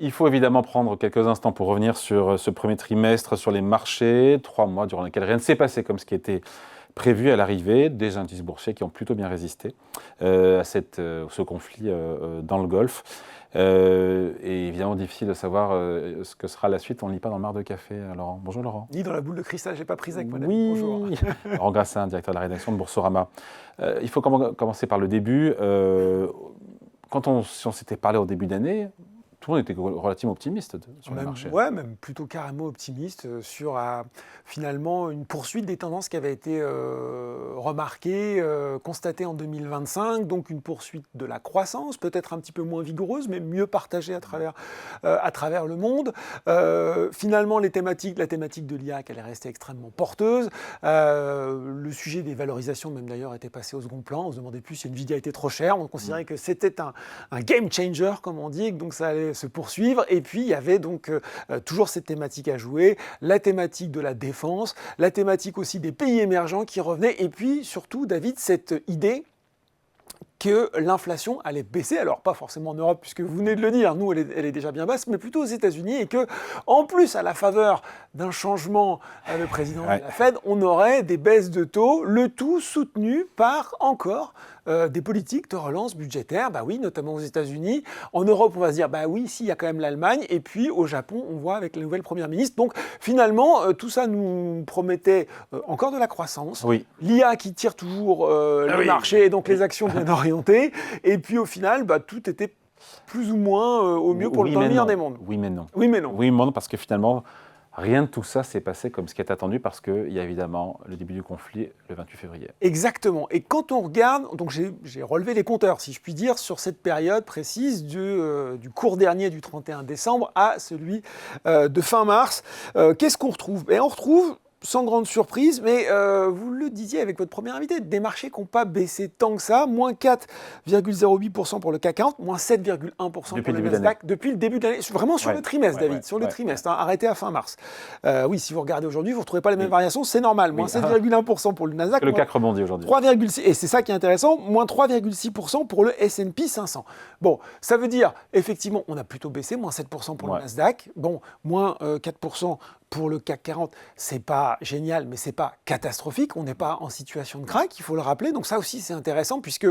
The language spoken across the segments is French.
Il faut évidemment prendre quelques instants pour revenir sur ce premier trimestre, sur les marchés, 3 mois durant lesquels rien ne s'est passé comme ce qui était prévu à l'arrivée, des indices boursiers qui ont plutôt bien résisté à ce conflit dans le Golfe. Et évidemment, difficile de savoir ce que sera la suite. On ne lit pas dans le mar de café, Laurent. Bonjour Laurent. Ni dans la boule de cristal, j'ai pas pris avec moi. Oui. Bonjour. Laurent Grassin, directeur de la rédaction de Boursorama. Il faut commencer par le début. Si on s'était parlé au début d'année, tout le monde était relativement optimiste sur le marché. Ouais, même plutôt carrément optimiste sur finalement une poursuite des tendances qui avaient été remarquées, constatées en 2025, donc une poursuite de la croissance, peut-être un petit peu moins vigoureuse, mais mieux partagée à travers le monde. Finalement, la thématique de l'IA, qu'elle est restée extrêmement porteuse. Le sujet des valorisations, même d'ailleurs, était passé au second plan. On se demandait plus si Nvidia était trop cher. On considérait que c'était un game changer, comme on dit, donc ça allait se poursuivre. Et puis, il y avait donc toujours cette thématique à jouer, la thématique de la défense, la thématique aussi des pays émergents qui revenaient. Et puis, surtout, David, cette idée que l'inflation allait baisser, alors pas forcément en Europe, puisque vous venez de le dire, nous, elle est déjà bien basse, mais plutôt aux États-Unis, et que, en plus, à la faveur d'un changement de président de la Fed, on aurait des baisses de taux, le tout soutenu par encore des politiques de relance budgétaire, bah oui, notamment aux États-Unis. En Europe, on va se dire, bah oui, si, il y a quand même l'Allemagne, et puis au Japon, on voit avec la nouvelle première ministre. Donc finalement, tout ça nous promettait encore de la croissance, l'IA qui tire toujours les marchés, et donc les actions bien orientées, et puis au final, bah, tout était plus ou moins au mieux pour le meilleur des mondes. Oui, mais non. Oui, mais non. Oui, mais non, parce que finalement, rien de tout ça s'est passé comme ce qui est attendu, parce qu'il y a évidemment le début du conflit le 28 février. Exactement. Et quand on regarde, donc j'ai relevé les compteurs, si je puis dire, sur cette période précise du cours dernier du 31 décembre à celui de fin mars. Qu'est-ce qu'on retrouve ? On retrouve, sans grande surprise, mais vous le disiez avec votre premier invité, des marchés qui n'ont pas baissé tant que ça, moins 4,08% pour le CAC 40, moins 7,1% pour le Nasdaq depuis le début de l'année, vraiment sur le trimestre, David, sur le trimestre, arrêté à fin mars. Oui, si vous regardez aujourd'hui, vous ne retrouvez pas les mêmes variations, c'est normal, moins 7,1% pour le Nasdaq. Le CAC rebondit aujourd'hui. 3,6%, et c'est ça qui est intéressant, moins 3,6% pour le S&P 500. Bon, ça veut dire, effectivement, on a plutôt baissé, moins 7% pour le Nasdaq, bon, moins 4% pour le CAC 40, c'est pas génial, mais c'est pas catastrophique. On n'est pas en situation de crack, il faut le rappeler. Donc ça aussi, c'est intéressant puisque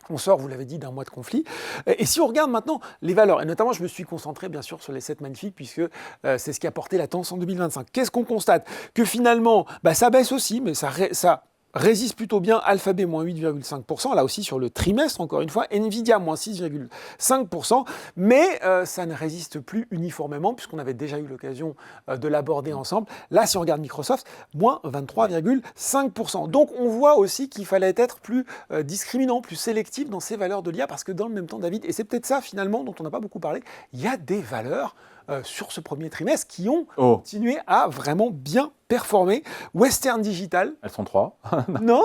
on sort, vous l'avez dit, d'un mois de conflit. Et si on regarde maintenant les valeurs, et notamment je me suis concentré bien sûr sur les 7 magnifiques, puisque c'est ce qui a porté la tendance en 2025. Qu'est-ce qu'on constate ? Que finalement, ça baisse aussi, mais ça résiste plutôt bien. Alphabet, moins 8,5%, là aussi sur le trimestre, encore une fois. Nvidia, moins 6,5%, mais ça ne résiste plus uniformément, puisqu'on avait déjà eu l'occasion de l'aborder ensemble. Là, si on regarde Microsoft, moins 23,5%. Donc, on voit aussi qu'il fallait être plus discriminant, plus sélectif dans ces valeurs de l'IA, parce que dans le même temps, David, et c'est peut-être ça, finalement, dont on n'a pas beaucoup parlé, il y a des valeurs sur ce premier trimestre qui ont continué à vraiment bien performer. Western Digital. Elles sont 3. Non,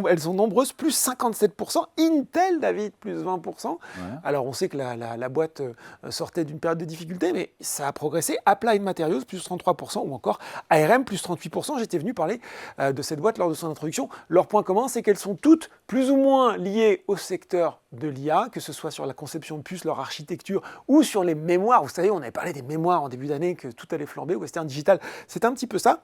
elles sont nombreuses, plus 57%. Intel, David, plus 20%. Ouais. Alors, on sait que la boîte sortait d'une période de difficulté, mais ça a progressé. Applied Materials, plus 33%, ou encore ARM, plus 38%. J'étais venu parler de cette boîte lors de son introduction. Leur point commun, c'est qu'elles sont toutes plus ou moins liées au secteur de l'IA, que ce soit sur la conception de puces, leur architecture, ou sur les mémoires. Vous savez, on avait parlé des mémoires en début d'année, que tout allait flamber. Western Digital, c'est un petit peu ça.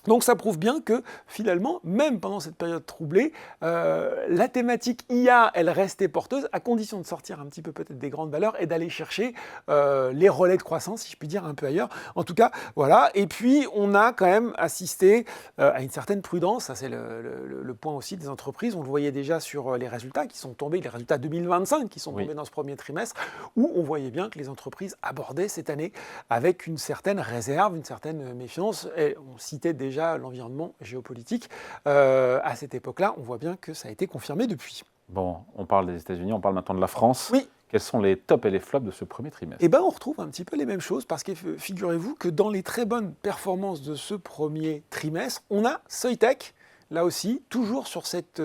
Donc ça prouve bien que finalement, même pendant cette période troublée, la thématique IA, elle restait porteuse, à condition de sortir un petit peu peut-être des grandes valeurs et d'aller chercher les relais de croissance, si je puis dire, un peu ailleurs. En tout cas, voilà. Et puis, on a quand même assisté à une certaine prudence. Ça, c'est le point aussi des entreprises. On le voyait déjà sur les résultats qui sont tombés, les résultats 2025 qui sont tombés dans ce premier trimestre, où on voyait bien que les entreprises abordaient cette année avec une certaine réserve, une certaine méfiance. Et on citait déjà l'environnement géopolitique. À cette époque-là, on voit bien que ça a été confirmé depuis. Bon, on parle des États-Unis, on parle maintenant de la France. Oui. Quels sont les tops et les flops de ce premier trimestre ? Eh bien, on retrouve un petit peu les mêmes choses, parce que figurez-vous que dans les très bonnes performances de ce premier trimestre, on a Soitec, là aussi, toujours sur cette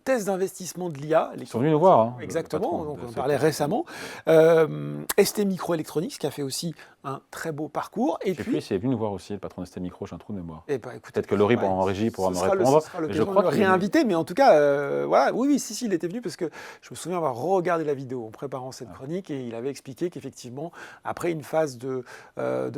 thèse d'investissement de l'IA. Ils sont venus nous voir. Hein, exactement, donc on en parlait récemment. ST Microelectronics, qui a fait aussi un très beau parcours. Et puis, s'il est venu nous voir aussi, le patron de ST Micro, j'ai un trou de mémoire. Peut-être que Laurie en régie pourra me répondre. Je crois qu'il est réinvité, mais en tout cas, voilà, oui, si, il était venu parce que je me souviens avoir regardé la vidéo en préparant cette chronique et il avait expliqué qu'effectivement, après une phase de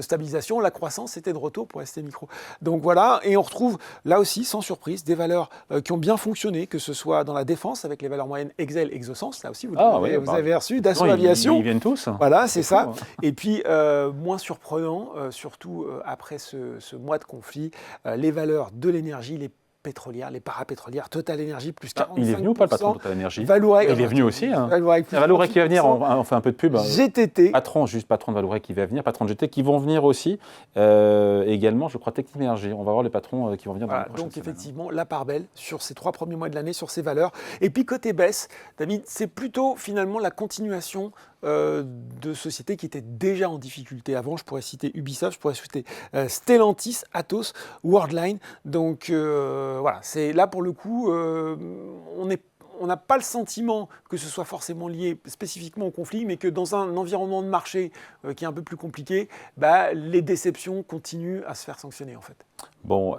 stabilisation, la croissance était de retour pour ST Micro. Donc voilà, et on retrouve là aussi, sans surprise, des valeurs qui ont bien fonctionné, que ce soit dans la défense avec les valeurs moyennes Excel, Exosens, là aussi vous avez reçu, Dassault Aviation. Ils viennent tous. Voilà, c'est ça. Fou, hein. Et puis, moins surprenant, surtout après ce mois de conflit, les valeurs de l'énergie, les pétrolières, les parapétrolières, Total Energy, plus 45%. Il est venu ou pas le patron de Total Energy? Valourec. Il est venu aussi. Hein. Valourec qui va venir, on fait un peu de pub. GTT. Patron de Valourec qui va venir, patron de GTT qui vont venir aussi. Également, je crois, Technip Energy. On va voir les patrons qui vont venir dans la prochaine donc effectivement, la part belle sur ces 3 premiers mois de l'année, sur ces valeurs. Et puis côté baisse, David, c'est plutôt finalement la continuation de sociétés qui étaient déjà en difficulté avant. Je pourrais citer Ubisoft, je pourrais citer Stellantis, Atos, Worldline. Donc voilà, c'est là pour le coup, on n'a pas le sentiment que ce soit forcément lié spécifiquement au conflit, mais que dans un environnement de marché qui est un peu plus compliqué, les déceptions continuent à se faire sanctionner en fait. Bon,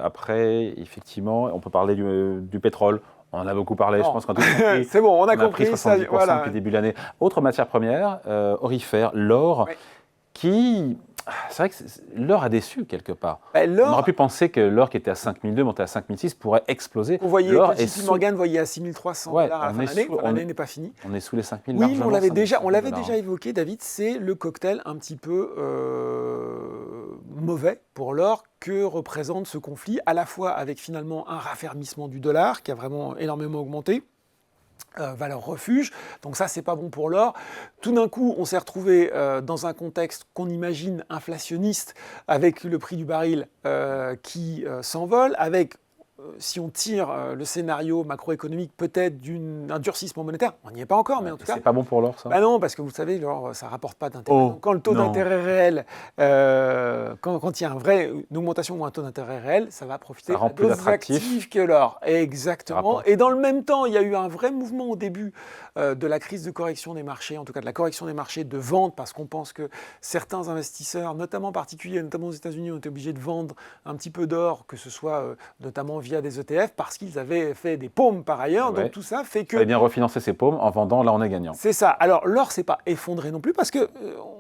après, effectivement, on peut parler du pétrole. On en a beaucoup parlé, je pense qu'on a tous compris. C'est bon, on a compris. Pris 70% voilà. Depuis le début de l'année. Autre matière première, orifère, l'or, qui... C'est vrai que l'or a déçu quelque part. On aurait pu penser que l'or qui était à 5002, monté à 5006, pourrait exploser. On voyait, JP Morgan voyait à 6300 $ à la fin de l'année. L'année n'est pas finie. On est sous les 5000. Oui, mais on l'avait déjà évoqué, David, c'est le cocktail un petit peu mauvais pour l'or que représente ce conflit, à la fois avec finalement un raffermissement du dollar qui a vraiment énormément augmenté. Valeur refuge, donc ça c'est pas bon pour l'or. Tout d'un coup on s'est retrouvé dans un contexte qu'on imagine inflationniste avec le prix du baril qui s'envole, avec si on tire le scénario macroéconomique peut-être d'un durcissement monétaire, on n'y est pas encore, mais en tout cas... C'est pas bon pour l'or, ça? Non, parce que vous savez, l'or, ça ne rapporte pas d'intérêt. Quand le taux d'intérêt réel, quand il y a une augmentation ou un taux d'intérêt réel, ça va profiter à d'autres actifs que l'or. Exactement. Et dans le même temps, il y a eu un vrai mouvement au début de la crise de correction des marchés, en tout cas de la correction des marchés de vente, parce qu'on pense que certains investisseurs, notamment particuliers, notamment aux États-Unis, ont été obligés de vendre un petit peu d'or, que ce soit notamment via des ETF, parce qu'ils avaient fait des paumes par ailleurs. Donc tout ça fait que... Il fallait bien refinancer ces paumes en vendant, là on est gagnant. C'est ça. Alors l'or s'est pas effondré non plus, parce que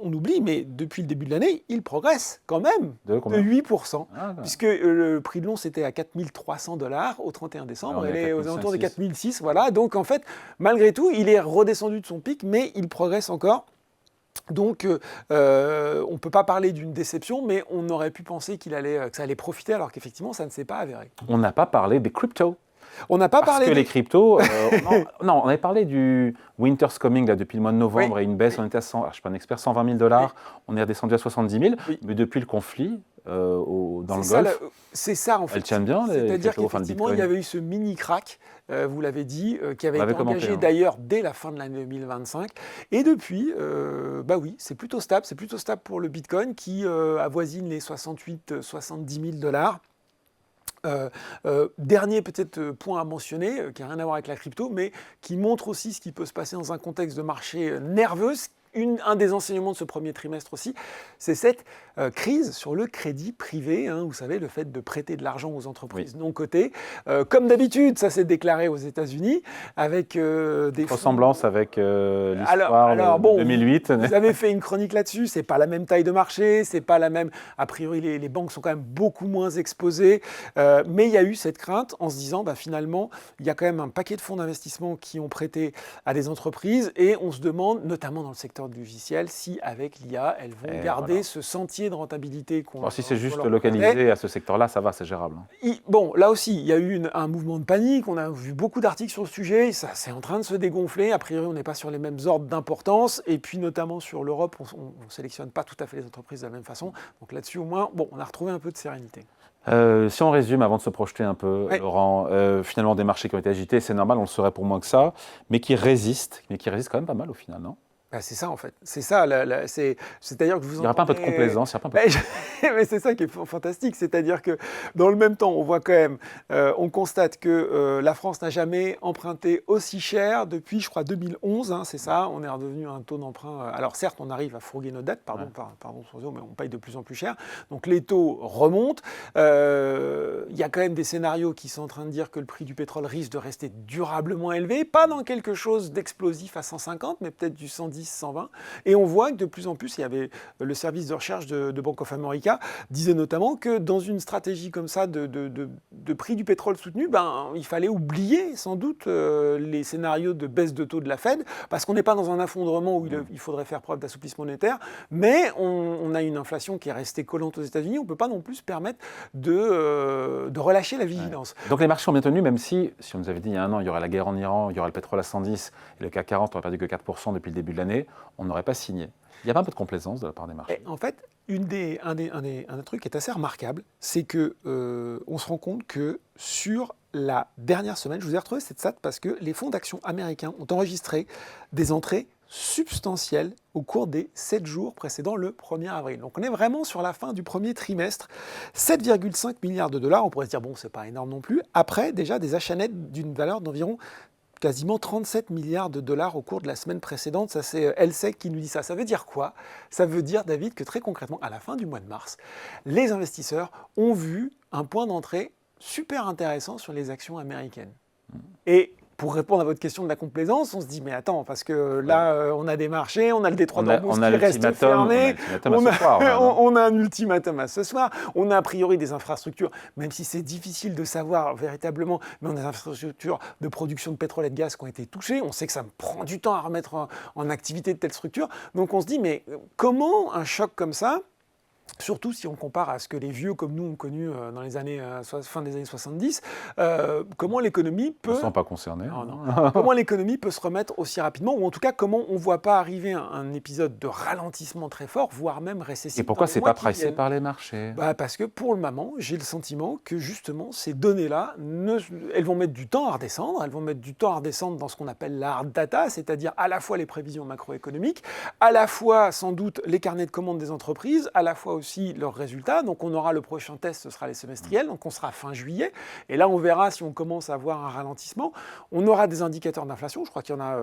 on oublie, mais depuis le début de l'année, il progresse quand même de 8%, puisque le prix de l'once était à 4300 $ au 31 décembre, il est aux alentours des 4006, voilà. Donc en fait, malgré tout, il est redescendu de son pic, mais il progresse encore. Donc, on ne peut pas parler d'une déception, mais on aurait pu penser que ça allait profiter, alors qu'effectivement, ça ne s'est pas avéré. On n'a pas parlé des cryptos. On n'a pas parlé les cryptos. On avait parlé du Winter's Coming là, depuis le mois de novembre et une baisse. On était à 100, je ne suis pas un expert, 120 000 $. On est redescendu à 70 000. Mais depuis le conflit dans le Golfe, c'est ça en fait. Elle tient bien. C'est-à-dire qu'effectivement, il y avait eu ce mini crack. Vous l'avez dit, qui avait été engagé d'ailleurs dès la fin de l'année 2025. Et depuis, c'est plutôt stable. C'est plutôt stable pour le Bitcoin qui avoisine les 68-70 000 $. Dernier peut-être point à mentionner, qui n'a rien à voir avec la crypto, mais qui montre aussi ce qui peut se passer dans un contexte de marché nerveux. Un des enseignements de ce premier trimestre aussi, c'est cette crise sur le crédit privé. Vous savez, le fait de prêter de l'argent aux entreprises non cotées. Comme d'habitude, ça s'est déclaré aux États-Unis avec des ressemblances avec l'histoire de 2008. Vous avez fait une chronique là-dessus. C'est pas la même taille de marché, c'est pas la même. A priori, les banques sont quand même beaucoup moins exposées. Mais il y a eu cette crainte en se disant, finalement, il y a quand même un paquet de fonds d'investissement qui ont prêté à des entreprises et on se demande, notamment dans le secteur du logiciel, si avec l'IA, elles vont garder ce sentier de rentabilité qu'on... Si c'est juste localisé à ce secteur-là, ça va, c'est gérable. Bon, là aussi, il y a eu un mouvement de panique, on a vu beaucoup d'articles sur le sujet, ça c'est en train de se dégonfler, a priori on n'est pas sur les mêmes ordres d'importance, et puis notamment sur l'Europe, on ne sélectionne pas tout à fait les entreprises de la même façon, donc là-dessus au moins, on a retrouvé un peu de sérénité. Si on résume, avant de se projeter un peu, Laurent, finalement des marchés qui ont été agités, c'est normal, on le saurait pour moins que ça, mais qui résistent quand même pas mal au final, non ? Bah, c'est ça en fait, c'est ça, c'est-à-dire que je vous Il n'y aura pas un peu de complaisance, il y aura pas un peu Mais c'est ça qui est fantastique, c'est-à-dire que dans le même temps, on voit quand même, on constate que la France n'a jamais emprunté aussi cher depuis, je crois, 2011, hein, c'est ça, on est redevenu à un taux d'emprunt, alors certes, on arrive à fourguer nos dettes, pardon, mais on paye de plus en plus cher, donc les taux remontent, il y a quand même des scénarios qui sont en train de dire que le prix du pétrole risque de rester durablement élevé, pas dans quelque chose d'explosif à 150, mais peut-être du 110, 120. Et on voit que de plus en plus, il y avait le service de recherche de Bank of America disait notamment que dans une stratégie comme ça de prix du pétrole soutenu, il fallait oublier sans doute les scénarios de baisse de taux de la Fed, parce qu'on n'est pas dans un effondrement où il faudrait faire preuve d'assouplissement monétaire, mais on a une inflation qui est restée collante aux États-Unis. On ne peut pas non plus se permettre de relâcher la vigilance. Ouais. Donc les marchés ont bien tenu, même si on nous avait dit il y a un an, il y aurait la guerre en Iran, il y aurait le pétrole à 110, et le CAC 40 aurait perdu que 4% depuis le début de l'année, on n'aurait pas signé. Il n'y a pas un peu de complaisance de la part des marchés. Et en fait, un truc qui est assez remarquable, c'est que on se rend compte que sur la dernière semaine, je vous ai retrouvé cette stat parce que les fonds d'action américains ont enregistré des entrées substantielles au cours des 7 jours précédant le 1er avril. Donc on est vraiment sur la fin du premier trimestre. 7,5 milliards de dollars, on pourrait se dire, bon, c'est pas énorme non plus. Après, déjà, des achats nets d'une valeur d'environ quasiment 37 milliards de dollars au cours de la semaine précédente. Ça, c'est LSEG qui nous dit ça. Ça veut dire quoi? Ça veut dire, David, que très concrètement, à la fin du mois de mars, les investisseurs ont vu un point d'entrée super intéressant sur les actions américaines. Et pour répondre à votre question de la complaisance, on se dit, mais attends, parce que là, on a des marchés, on a le détroit d'Ormuz qui reste fermé, on a un ultimatum à ce soir, on a a priori des infrastructures, même si c'est difficile de savoir véritablement, mais on a des infrastructures de production de pétrole et de gaz qui ont été touchées, on sait que ça prend du temps à remettre en activité de telles structures, donc on se dit, mais comment un choc comme ça, surtout si on compare à ce que les vieux comme nous ont connu dans les années fin des années 70, comment l'économie peut... Ils ne sont pas concernés. Comment l'économie peut se remettre aussi rapidement, ou en tout cas comment on ne voit pas arriver un épisode de ralentissement très fort, voire même récessif. Et pourquoi c'est pas pricé par les marchés? Parce que pour le moment, j'ai le sentiment que justement ces données-là, elles vont mettre du temps à redescendre, dans ce qu'on appelle la hard data, c'est-à-dire à la fois les prévisions macroéconomiques, à la fois sans doute les carnets de commandes des entreprises, à la fois aussi leurs résultats. Donc on aura le prochain test, ce sera les semestriels, donc on sera fin juillet. Et là, on verra si on commence à avoir un ralentissement. On aura des indicateurs d'inflation, je crois qu'il y en a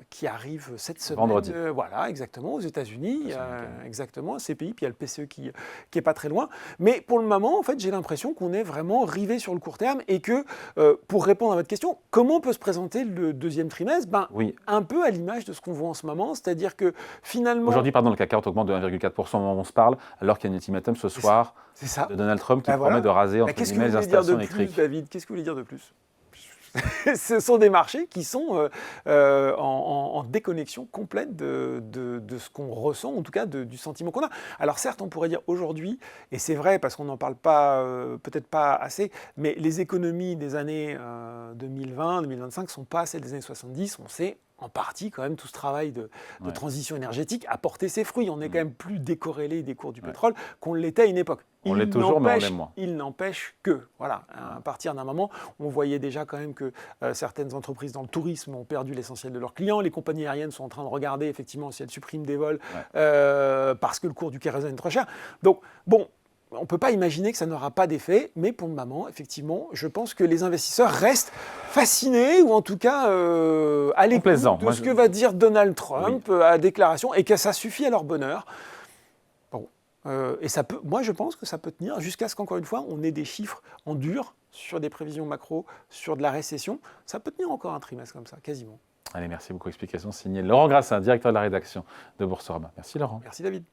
qui arrivent cette semaine. Vendredi. Voilà, exactement, aux États-Unis, exactement, CPI, puis il y a le PCE qui est pas très loin. Mais pour le moment, en fait, j'ai l'impression qu'on est vraiment rivé sur le court terme et que, pour répondre à votre question, comment peut se présenter le deuxième trimestre? Oui. Un peu à l'image de ce qu'on voit en ce moment, c'est-à-dire que finalement... Aujourd'hui, le CAC 40 augmente de 1,4% au moment où on se parle, alors qu'il y a un ultimatum ce soir de Donald Trump qui promet de raser entre guillemets les installations électriques. David, qu'est-ce que vous voulez dire de plus? Ce sont des marchés qui sont en déconnexion complète de ce qu'on ressent, en tout cas du sentiment qu'on a. Alors certes, on pourrait dire aujourd'hui, et c'est vrai parce qu'on n'en parle pas, peut-être pas assez, mais les économies des années 2020, 2025 ne sont pas celles des années 70, on sait. En partie, quand même, tout ce travail de transition énergétique a porté ses fruits. On est quand même plus décorrélé des cours du pétrole qu'on l'était à une époque. On l'est toujours, mais on l'est moins. Il n'empêche que, voilà, à partir d'un moment, on voyait déjà quand même que certaines entreprises dans le tourisme ont perdu l'essentiel de leurs clients. Les compagnies aériennes sont en train de regarder, effectivement, si elles suppriment des vols parce que le cours du kérosène est trop cher. Donc, bon... On ne peut pas imaginer que ça n'aura pas d'effet, mais pour le moment, effectivement, je pense que les investisseurs restent fascinés, ou en tout cas à l'écoute de ce que va dire Donald Trump à déclaration, et que ça suffit à leur bonheur. Bon, et ça peut, moi, je pense que ça peut tenir jusqu'à ce qu'encore une fois, on ait des chiffres en dur sur des prévisions macro, sur de la récession. Ça peut tenir encore un trimestre comme ça, quasiment. Allez, merci beaucoup. Explication signée Laurent Grassin, directeur de la rédaction de Boursorama. Merci Laurent. Merci David.